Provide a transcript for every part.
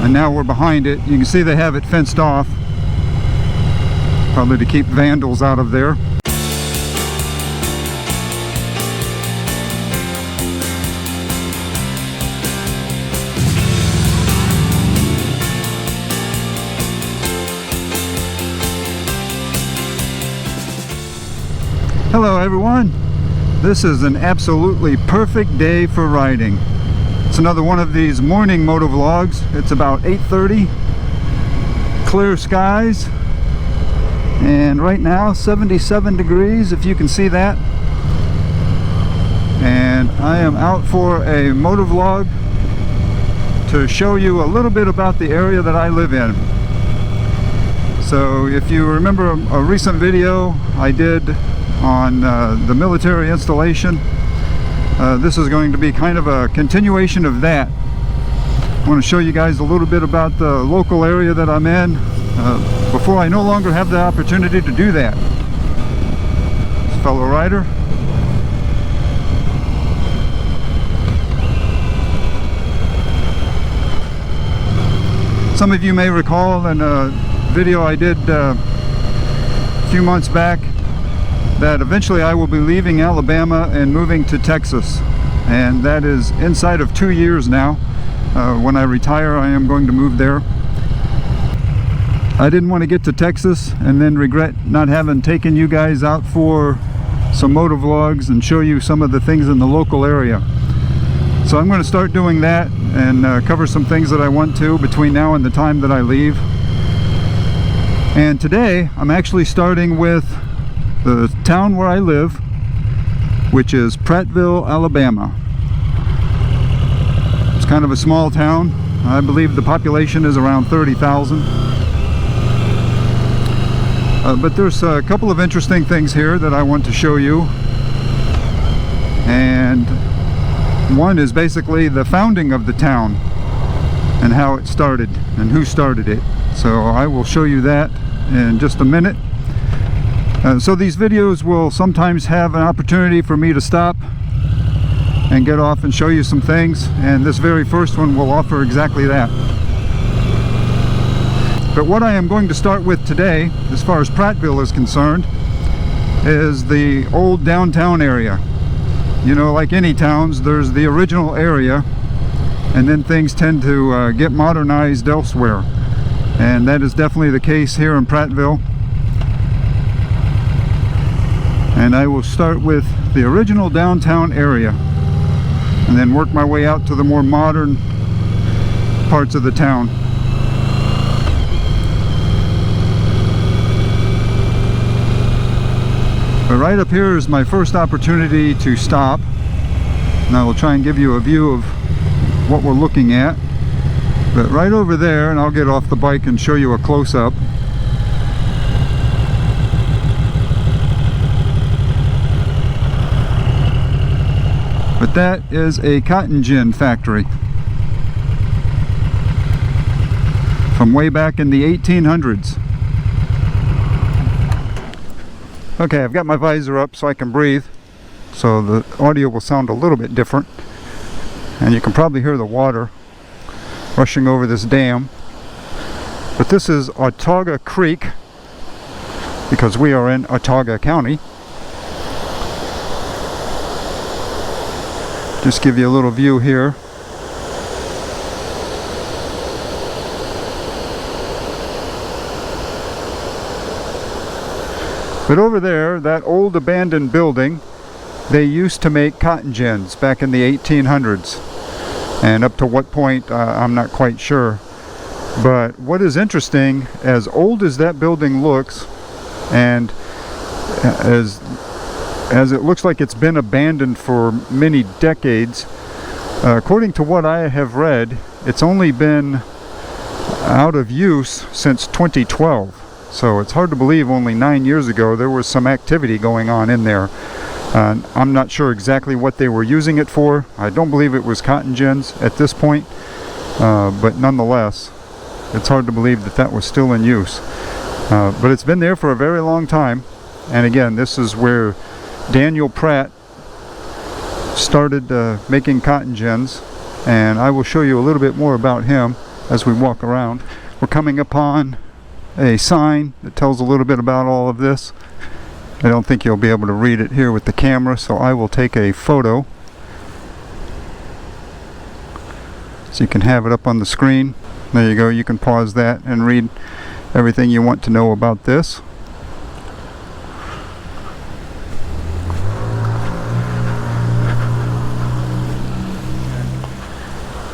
and now we're behind it. You can see they have it fenced off, probably to keep vandals out of there. Hello everyone, this is an absolutely perfect day for riding. It's another one of these morning motovlogs. It's about 8:30, clear skies, and right now 77 degrees, if you can see that. And I am out for a motovlog to show you a little bit about the area that I live in. So if you remember a recent video I did on the military installation, this is going to be kind of a continuation of that. I want to show you guys a little bit about the local area that I'm in before I no longer have the opportunity to do that. Fellow rider. Some of you may recall in a video I did a few months back that eventually I will be leaving Alabama and moving to Texas, and that is inside of 2 years now. When I retire, I am going to move there. I didn't want to get to Texas and then regret not having taken you guys out for some motovlogs and show you some of the things in the local area. So I'm going to start doing that and cover some things that I want to between now and the time that I leave. And today I'm actually starting with the town where I live, which is Prattville, Alabama. It's kind of a small town. I believe the population is around 30,000. But there's a couple of interesting things here that I want to show you. And one is basically the founding of the town and how it started and who started it. So I will show you that in just a minute. So these videos will sometimes have an opportunity for me to stop and get off and show you some things, and this very first one will offer exactly that. But what I am going to start with today, as far as Prattville is concerned, is the old downtown area. You know, like any towns, there's the original area, and then things tend to get modernized elsewhere. And that is definitely the case here in Prattville. And I will start with the original downtown area and then work my way out to the more modern parts of the town. But right up here is my first opportunity to stop, and I will try and give you a view of what we're looking at. But right over there, and I'll get off the bike and show you a close-up. But that is a cotton gin factory from way back in the 1800s. Okay, I've got my visor up so I can breathe, so the audio will sound a little bit different, and you can probably hear the water rushing over this dam. But this is Autauga Creek, because we are in Autauga County. Just give you a little view here. But over there, that old abandoned building, they used to make cotton gins back in the 1800s. And up to what point, I'm not quite sure. But what is interesting, as old as that building looks, and as it looks like it's been abandoned for many decades, according to what I have read, it's only been out of use since 2012. So it's hard to believe only 9 years ago there was some activity going on in there. I'm not sure exactly what they were using it for. I don't believe it was cotton gins at this point, but nonetheless, it's hard to believe that that was still in use. But it's been there for a very long time. And again, this is where Daniel Pratt started making cotton gins, and I will show you a little bit more about him as we walk around. We're coming upon a sign that tells a little bit about all of this. I don't think you'll be able to read it here with the camera, so I will take a photo so you can have it up on the screen. There you go, you can pause that and read everything you want to know about this.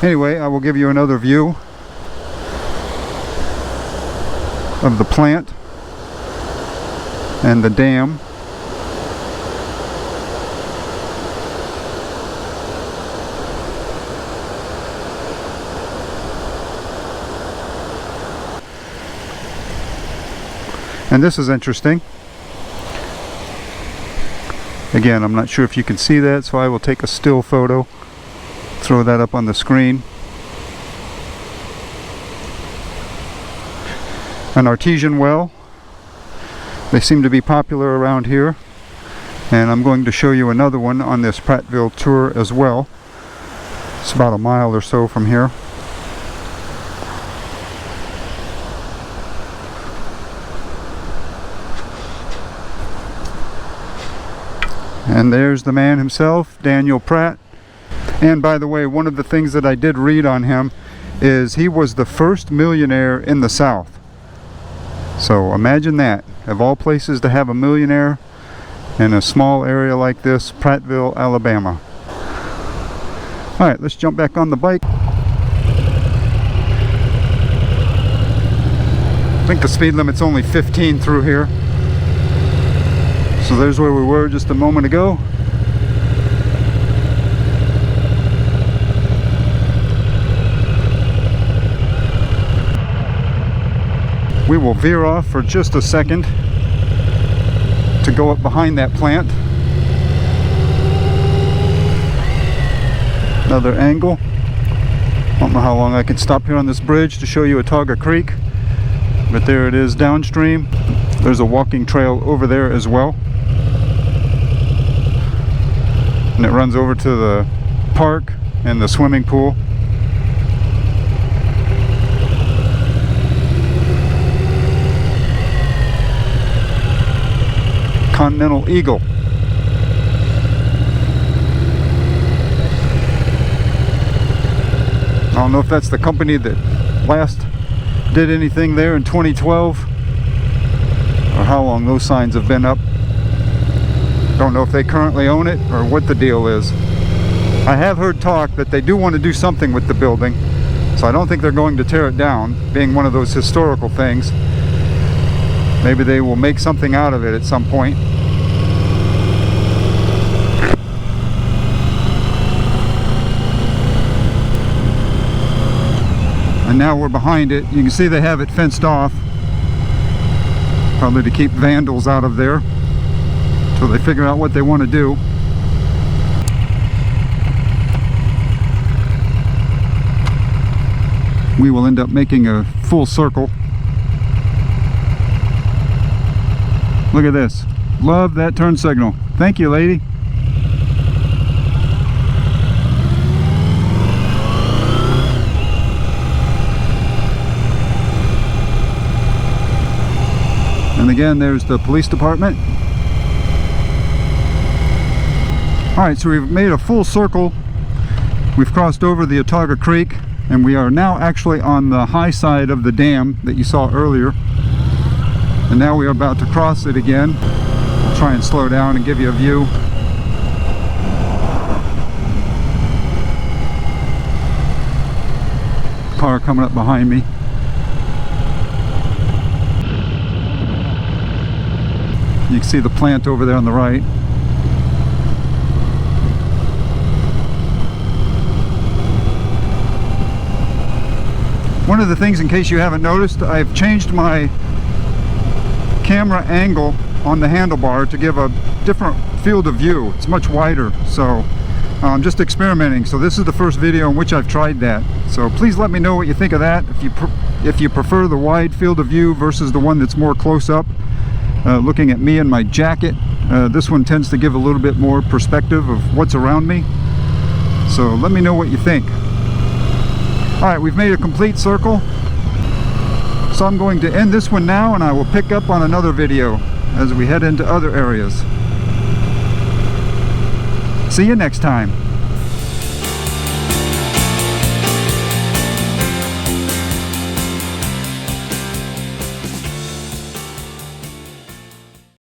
Anyway, I will give you another view of the plant and the dam. And this is interesting. Again, I'm not sure if you can see that, so I will take a still photo, throw that up on the screen. An artesian well. They seem to be popular around here, and I'm going to show you another one on this Prattville tour as well. It's about a mile or so from here. And there's the man himself, Daniel Pratt. And by the way, one of the things that I did read on him is he was the first millionaire in the South. So imagine that, of all places to have a millionaire in a small area like this, Prattville, Alabama. Alright, let's jump back on the bike. I think the speed limit's only 15 through here. So there's where we were just a moment ago. We will veer off for just a second to go up behind that plant. Another angle. I don't know how long I can stop here on this bridge to show you Autauga Creek, but there it is downstream. There's a walking trail over there as well, and it runs over to the park and the swimming pool. Continental Eagle. I don't know if that's the company that last did anything there in 2012, or how long those signs have been up. Don't know if they currently own it or what the deal is. I have heard talk that they do want to do something with the building, so I don't think they're going to tear it down, being one of those historical things. Maybe they will make something out of it at some point. And now we're behind it. You can see they have it fenced off, probably to keep vandals out of there until they figure out what they want to do. We will end up making a full circle. Look at this. Love that turn signal. Thank you, lady. And again, there's the police department. Alright, so we've made a full circle. We've crossed over the Autauga Creek, and we are now actually on the high side of the dam that you saw earlier. And now we are about to cross it again. I'll try and slow down and give you a view. Car coming up behind me. You can see the plant over there on the right. One of the things, in case you haven't noticed, I've changed my camera angle on the handlebar to give a different field of view. It's much wider, so I'm just experimenting. So this is the first video in which I've tried that. So please let me know what you think of that. If you prefer the wide field of view versus the one that's more close up, looking at me and my jacket, this one tends to give a little bit more perspective of what's around me. So let me know what you think. Alright, we've made a complete circle. So I'm going to end this one now, and I will pick up on another video as we head into other areas. See you next time.